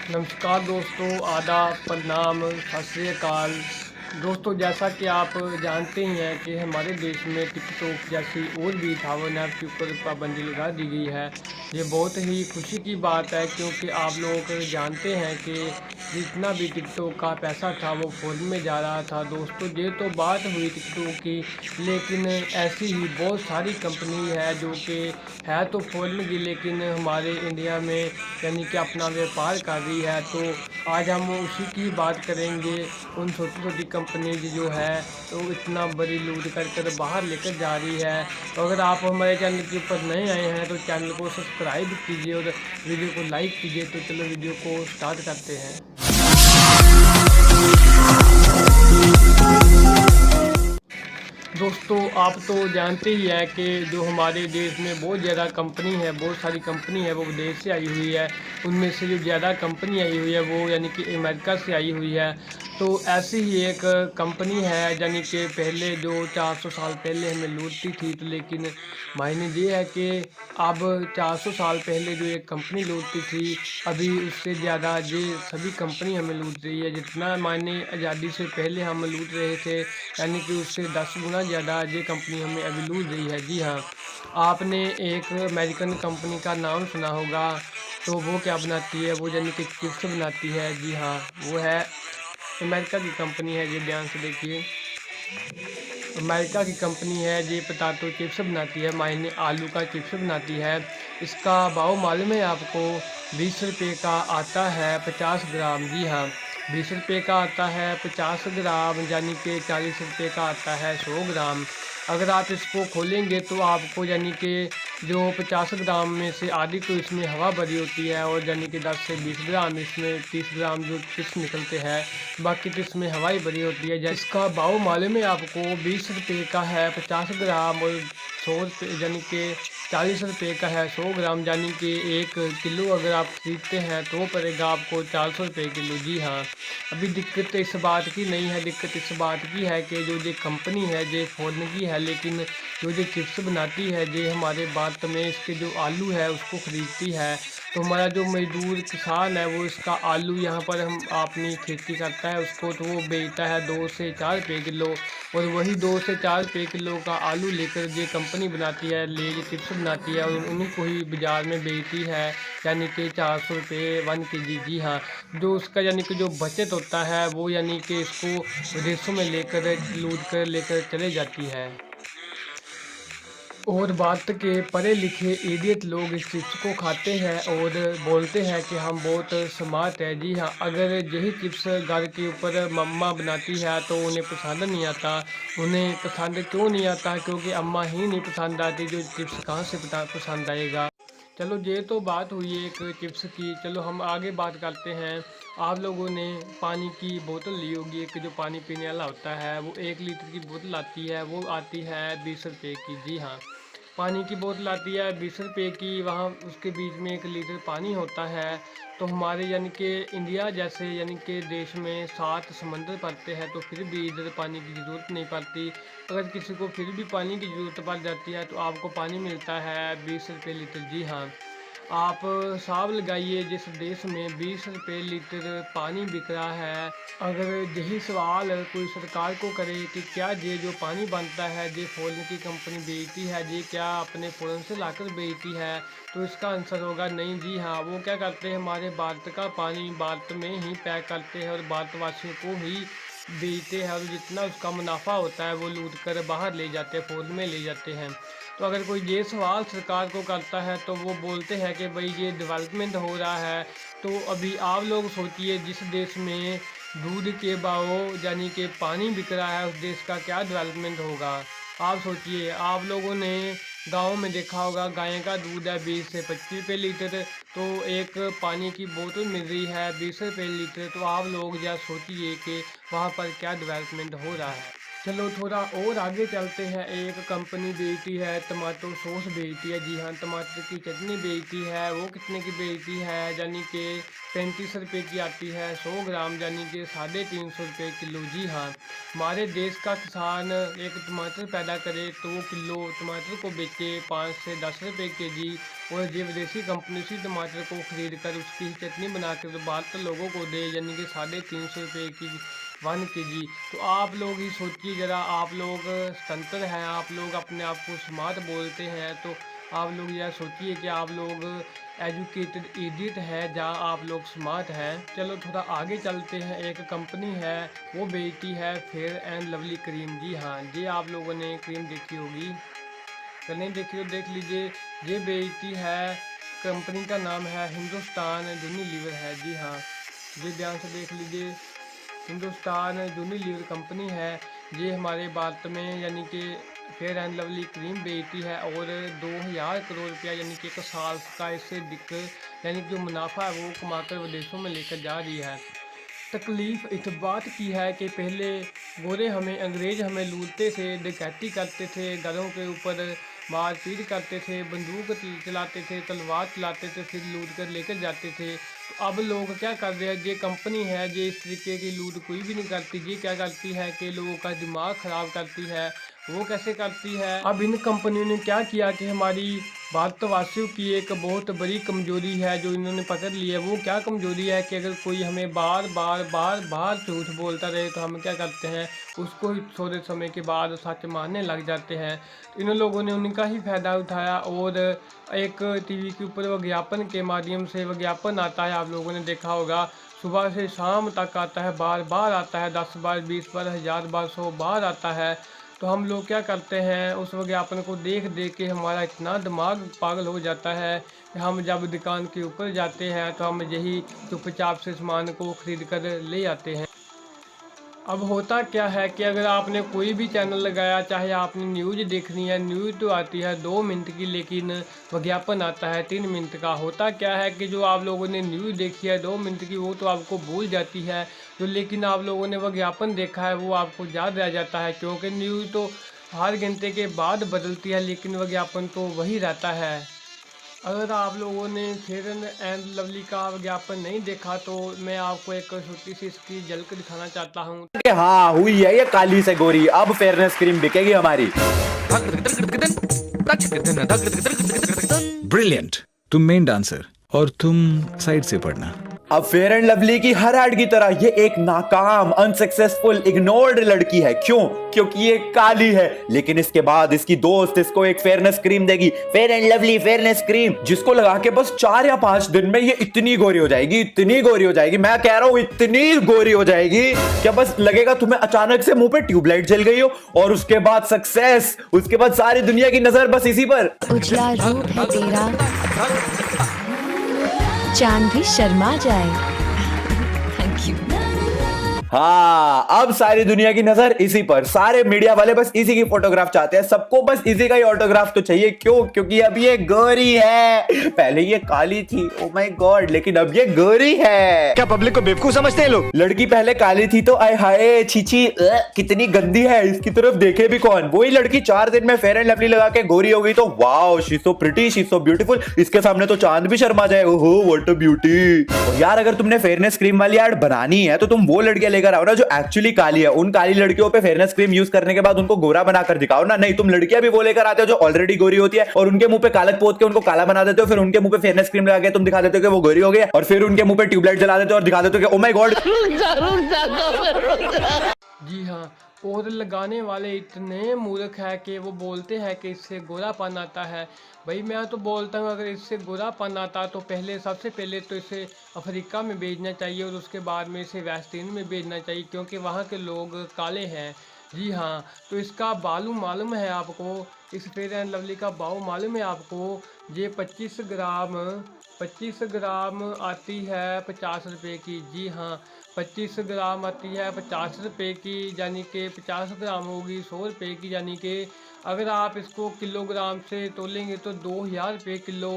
नमस्कार दोस्तों, आदाब, प्रणाम, सत श्री अकाल। दोस्तों, जैसा कि आप जानते ही हैं कि हमारे देश में टिकटॉक जैसी और भी थावन ऐप के ऊपर पाबंदी लगा दी गई है। ये बहुत ही खुशी की बात है क्योंकि आप लोग जानते हैं कि जितना भी टिकटॉक का पैसा था वो फ़ौरन में जा रहा था। दोस्तों, ये तो बात हुई टिकटॉक की, लेकिन ऐसी ही बहुत सारी कंपनी है जो कि है तो फ़ौरन की लेकिन हमारे इंडिया में यानी कि अपना व्यापार कर रही है। तो आज हम उसी की बात करेंगे, उन छोटी छोटी कंपनीज जो है तो इतना बड़ी लूट कर कर बाहर लेकर जा रही है। तो अगर आप हमारे चैनल के ऊपर नए आए हैं तो चैनल को सब्सक्राइब कीजिए और वीडियो को लाइक कीजिए। तो चलो वीडियो को स्टार्ट करते हैं। दोस्तों, आप तो जानते ही हैं कि जो हमारे देश में बहुत ज़्यादा कंपनी है, बहुत सारी कंपनी है वो विदेश से आई हुई है। उनमें से जो ज़्यादा कंपनी आई हुई है वो यानी कि अमेरिका से आई हुई है। तो ऐसी ही एक कंपनी है यानी कि पहले जो 400 साल पहले हमें लूटती थी, तो लेकिन मायने ये है कि अब 400 साल पहले जो एक कंपनी लूटती थी, अभी उससे ज़्यादा ये सभी कंपनी हमें लूट रही है। जितना मायने आज़ादी से पहले हम लूट रहे थे, यानी कि उससे 10 गुना ज़्यादा ये कंपनी हमें अभी लूट रही है। जी हाँ, आपने एक अमेरिकन कंपनी का नाम सुना होगा, तो वो क्या बनाती है? वो यानी कि चिप्स बनाती है। जी हाँ, वो है अमेरिका की कंपनी है। ये ध्यान से देखिए, अमेरिका की कंपनी है, ये पोटैटो चिप्स बनाती है, मायने आलू का चिप्स बनाती है। इसका भाव मालूम है आपको? 20 रुपये का आता है 50 ग्राम। जी हाँ, 20 रुपये का आता है 50 ग्राम, यानी कि 40 रुपये का आता है 100 ग्राम। अगर आप इसको खोलेंगे तो आपको यानी कि जो 50 ग्राम में से आधी तो इसमें हवा भरी होती है और यानी कि 10 से 20 ग्राम इसमें 30 ग्राम जो चिप्स निकलते हैं, बाकी तो इसमें हवा ही भरी होती है। इसका भाव मालूम है आपको? 20 रुपये का है 50 ग्राम और 100 रुपये यानी कि 40 रुपये का है 100 ग्राम, यानी कि 1 किलो अगर आप खरीदते हैं तो पड़ेगा आपको 400 रुपये किलो। जी हाँ, अभी दिक्कत इस बात की नहीं है, दिक्कत इस बात की है कि जो ये कंपनी है ये फ़ॉरेन की है, लेकिन जो ये चिप्स बनाती है ये हमारे भारत में इसके जो आलू है उसको ख़रीदती है। तो हमारा जो मज़दूर किसान है वो इसका आलू यहाँ पर हम अपनी खेती करता है उसको, तो वो बेचता है 2 से 4 रुपये किलो, और वही 2 से 4 रुपये किलो का आलू लेकर ये कंपनी बनाती है, लेज चिप्स बनाती है और उन्हीं को ही बाज़ार में बेचती है, यानी कि 400 रुपये 1 केजी। जी हाँ, जो उसका यानी कि जो बचत होता है वो यानी कि इसको विदेशों में लेकर लूट कर लेकर चले जाती है। और बात के पढ़े लिखे इडियट लोग इस चिप्स को खाते हैं और बोलते हैं कि हम बहुत स्मार्ट है। जी हाँ, अगर यही चिप्स घर के ऊपर मम्मा बनाती है तो उन्हें पसंद नहीं आता। उन्हें पसंद क्यों नहीं आता? क्योंकि अम्मा ही नहीं पसंद आती, जो चिप्स कहाँ से पसंद आएगा। चलो, ये तो बात हुई एक चिप्स की। चलो हम आगे बात करते हैं। आप लोगों ने पानी की बोतल ली होगी, एक जो पानी पीने वाला होता है, वो 1 लीटर की बोतल आती है, वो आती है 20 रुपये की। जी हाँ, पानी की बोतल आती है 20 रुपये की, वहाँ उसके बीच में 1 लीटर पानी होता है। तो हमारे यानी कि इंडिया जैसे यानी कि देश में 7 समंदर पड़ते हैं, तो फिर भी इधर पानी की ज़रूरत नहीं पड़ती। अगर किसी को फिर भी पानी की ज़रूरत पड़ जाती है तो आपको पानी मिलता है 20 रुपये लीटर। जी हाँ, आप हिसाब लगाइए, जिस देश में 20 रुपये लीटर पानी बिक रहा है, अगर यही सवाल कोई सरकार को करे कि क्या ये जो पानी बनता है ये फ़ॉरेन की कंपनी बेचती है, ये क्या अपने फ़ॉरेन से लाकर बेचती है, तो इसका आंसर होगा नहीं। जी हाँ, वो क्या करते हैं, हमारे भारत का पानी भारत में ही पैक करते हैं और भारतवासियों को ही बेचते हैं, और जितना उसका मुनाफा होता है वो लूट कर बाहर ले जाते हैं, फ़ॉरेन में ले जाते हैं। तो अगर कोई ये सवाल सरकार को करता है तो वो बोलते हैं कि भाई ये डेवलपमेंट हो रहा है। तो अभी आप लोग सोचिए, जिस देश में दूध के भाव यानी कि पानी बिक रहा है, उस देश का क्या डेवलपमेंट होगा। आप सोचिए, आप लोगों ने गांव में देखा होगा, गाय का दूध है 20 से 25 रुपये लीटर, तो एक पानी की बोतल मिल रही है 20 रुपये लीटर। तो आप लोग या सोचिए कि वहाँ पर क्या डेवलपमेंट हो रहा है। चलो थोड़ा और आगे चलते हैं। एक कंपनी बेचती है टमाटो सॉस बेचती है, जी हाँ, टमाटर की चटनी बेचती है। वो कितने की बेचती है, यानी कि 35 रुपये की आती है 100 ग्राम, यानी कि 350 रुपये किलो। जी हाँ, हमारे देश का किसान एक टमाटर पैदा करे तो वो किलो टमाटर को बेचे 5 से 10 रुपये के जी, और जो विदेशी कंपनी उसी टमाटर को खरीद कर उसकी चटनी बना कर बाहर के लोगों को दे, यानी कि 350 रुपये की 1 kg। तो आप लोग ही सोचिए ज़रा, आप लोग स्वतंत्र हैं, आप लोग अपने आप को स्मार्ट बोलते हैं, तो आप लोग यह सोचिए कि आप लोग एजुकेटेड इडियट है जहाँ आप लोग स्मार्ट हैं। चलो थोड़ा आगे चलते हैं। एक कंपनी है वो बेचती है फेयर एंड लवली क्रीम। जी हाँ, ये आप लोगों ने क्रीम देखी होगी, अगर नहीं देखी तो देख लीजिए। ये बेचती है, कंपनी का नाम है हिंदुस्तान यूनिलीवर है। जी हाँ, ये ध्यान से देख लीजिए, हिंदुस्तान यूनिलीवर कंपनी है। ये हमारे भारत में यानी कि फेयर एंड लवली क्रीम बेचती है, और 2000 करोड़ रुपया यानी कि 1 साल का इससे दिक्क यानी कि जो मुनाफा है वो कमाकर विदेशों में लेकर जा रही है। तकलीफ़ इस बात की है कि पहले गोरे अंग्रेज़ हमें लूटते थे, डकैती करते थे, घरों के ऊपर मारपीट करते थे, बंदूक चलाते थे, तलवार चलाते थे, फिर लूट कर लेकर जाते थे। तो अब लोग क्या कर रहे हैं, ये कंपनी है, ये इस तरीके की लूट कोई भी नहीं करती। ये क्या करती है कि लोगों का दिमाग ख़राब करती है। वो कैसे करती है, अब इन कंपनियों ने क्या किया कि हमारी भारतवासियों की एक बहुत बड़ी कमजोरी है जो इन्होंने पकड़ ली है। वो क्या कमजोरी है कि अगर कोई हमें बार बार झूठ बोलता रहे तो हम क्या करते हैं, उसको ही थोड़े समय के बाद सच मानने लग जाते हैं। तो इन लोगों ने उनका ही फ़ायदा उठाया, और एक टीवी के ऊपर विज्ञापन के माध्यम से विज्ञापन आता है, आप लोगों ने देखा होगा, सुबह से शाम तक आता है, बार बार आता है, 10 बार, 20 बार, 1000 बार, 100 बार आता है। तो हम लोग क्या करते हैं, उस विज्ञापन को देख देख के हमारा इतना दिमाग पागल हो जाता है कि हम जब दुकान के ऊपर जाते हैं तो हम यही चुपचाप से सामान को खरीद कर ले आते हैं। अब होता क्या है कि अगर आपने कोई भी चैनल लगाया, चाहे आपने न्यूज़ देखनी है, न्यूज़ तो आती है 2 मिनट की, लेकिन विज्ञापन आता है 3 मिनट का। होता क्या है कि जो आप लोगों ने न्यूज़ देखी है 2 मिनट की, वो तो आपको भूल जाती है, जो लेकिन आप लोगों ने विज्ञापन देखा है वो आपको याद रह जाता है, क्योंकि न्यूज़ तो हर घंटे के बाद बदलती है, लेकिन विज्ञापन तो वही रहता है। अगर आप लोगों ने फेयर एंड लवली का विज्ञापन नहीं देखा तो मैं आपको एक छोटी सी इसकी झलक दिखाना चाहता हूँ। कि हाँ हुई है ये काली से गोरी, अब फेयरनेस क्रीम बिकेगी हमारी। ब्रिलियंट, तुम मेन डांसर और तुम साइड से पढ़ना। अब फेयर एंड लवली की हर एड की तरह ये एक नाकाम, अनसक्सेसफुल, इग्नोर्ड लड़की है। क्यों? क्योंकि ये काली है। लेकिन इसके बाद इसकी दोस्त इसको एक फेयरनेस क्रीम देगी, fair and lovely fairness cream, जिसको लगा के बस 4 या 5 दिन में ये इतनी गोरी हो जाएगी, इतनी गोरी हो जाएगी, मैं कह रहा हूं इतनी गोरी हो जाएगी क्या बस लगेगा तुम्हें अचानक से मुंह पे ट्यूबलाइट जल गई हो, और उसके बाद सक्सेस, उसके बाद सारी दुनिया की नजर बस इसी पर। उजला रूप है तेरा, चांद भी शर्मा जाए। Thank you. हाँ, अब सारी दुनिया की नजर इसी पर, सारे मीडिया वाले बस इसी की फोटोग्राफ चाहते हैं, सबको बस इसी का ही ऑटोग्राफ तो चाहिए। क्यों? क्योंकि अब ये गोरी है। पहले ये काली थी, ओ माय गॉड, लेकिन अब ये गोरी है। क्या पब्लिक को बेवकूफ समझते हैं लोग? लड़की पहले काली थी तो आय हाय छीछी कितनी गंदी है, इसकी तरफ देखे भी कौन। वही लड़की 4 दिन में फेयर एंड लवली लगा के गोरी हो गई तो wow, she so pretty, she so beautiful, इसके सामने तो चांद भी शर्मा जाए। ओहो व्हाट अ ब्यूटी। और यार अगर तुमने फेयरनेस क्रीम वाली ऐड बनानी है तो तुम वो लड़कियां लेकर आओ ना जो एक्चुअली काली है। उन काली लड़कियों पे फेयरनेस क्रीम यूज करने के बाद उनको गोरा बनाकर दिखाओ ना। नहीं, तुम लड़कियां भी वो लेकर आते हो जो ऑलरेडी गोरी होती है और उनके मुंह पे कालक पोत के उनको काला बना देते हो, फिर उनके मुंह पे फेयरनेस क्रीम लगा के तुम दिखा देते हो कि वो गोरी हो गई, और फिर उनके मुंह पे ट्यूबलाइट जला देते हो और दिखा देते हो कि ओ माय गॉड। जी हाँ, और लगाने वाले इतने मूर्ख है कि वो बोलते हैं कि इससे गोरापन आता है। भाई मैं तो बोलता हूँ अगर इससे गोरापन आता तो सबसे पहले तो इसे अफ्रीका में भेजना चाहिए, और उसके बाद में इसे वेस्टर्न में भेजना चाहिए, क्योंकि वहाँ के लोग काले हैं। जी हाँ, तो इसका बालू मालूम है आपको, इस फेयर एंड लवली का भाव मालूम है आपको? ये 25 ग्राम आती है 50 रुपये की। जी हाँ, 25 ग्राम आती है 50 रुपये की, यानी कि 50 ग्राम होगी 100 रुपये की, यानी कि अगर आप इसको किलोग्राम से तोलेंगे तो 2000 रुपये किलो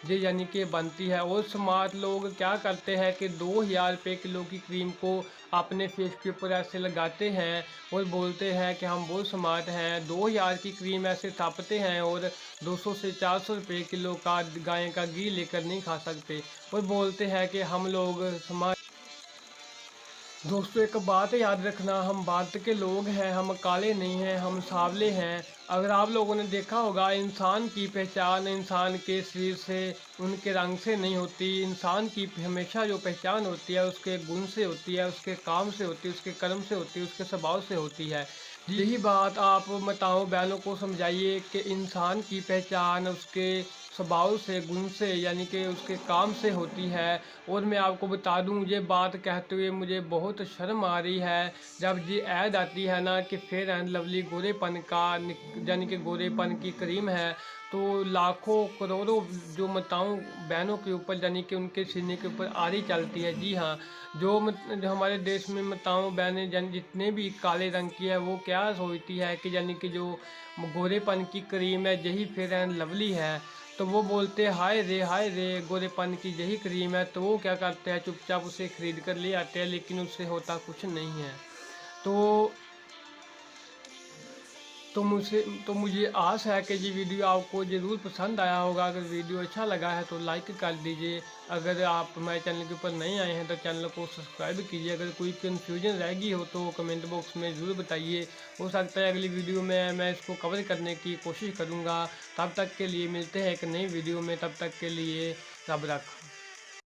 ये यानी कि बनती है। और स्मार्ट लोग क्या करते हैं कि 2000 रुपये किलो की क्रीम को अपने फेस के ऊपर ऐसे लगाते हैं और बोलते हैं कि हम बहुत स्मार्ट हैं। 2000 की क्रीम ऐसे थापते हैं और 200 से 400 रुपये किलो का गाय का घी लेकर नहीं खा सकते और बोलते हैं कि हम लोग स्मार्ट। दोस्तों एक बात याद रखना, हम भारत के लोग हैं, हम काले नहीं हैं, हम सांवले हैं। अगर आप लोगों ने देखा होगा, इंसान की पहचान इंसान के शरीर से, उनके रंग से नहीं होती। इंसान की हमेशा जो पहचान होती है उसके गुण से होती है, उसके काम से होती है, उसके कर्म से होती है, उसके स्वभाव से होती है। यही बात आप माताओं बहनों को समझाइए कि इंसान की पहचान उसके स्वभाव से, गुण से, यानी कि उसके काम से होती है। और मैं आपको बता दूं, ये बात कहते हुए मुझे बहुत शर्म आ रही है जब ये ऐड आती है ना कि फेयर एंड लवली गोरेपन का, यानी कि गोरेपन की क्रीम है, तो लाखों करोड़ों जो माताओं बहनों के ऊपर, यानी कि उनके सीने के ऊपर आरी चलती है। जी हाँ, जो हमारे देश में माताओं बहनें जितने भी काले रंग की है, वो क्या सोचती है कि यानी कि जो गोरेपन की क्रीम है यही फेयर एंड लवली है। तो वो बोलते हैं हाय रे गोरेपन की यही क्रीम है। तो वो क्या करते हैं, चुपचाप उसे खरीद कर ले आते हैं, लेकिन उससे होता कुछ नहीं है। तो मुझे आस है कि ये वीडियो आपको ज़रूर पसंद आया होगा। अगर वीडियो अच्छा लगा है तो लाइक कर दीजिए। अगर आप हमारे चैनल के ऊपर नए आए हैं तो चैनल को सब्सक्राइब कीजिए। अगर कोई कन्फ्यूजन रह गई हो तो कमेंट बॉक्स में ज़रूर बताइए। हो सकता है अगली वीडियो में मैं इसको कवर करने की कोशिश करूँगा। तब तक के लिए मिलते हैं एक नई वीडियो में। तब तक के लिए रब रख।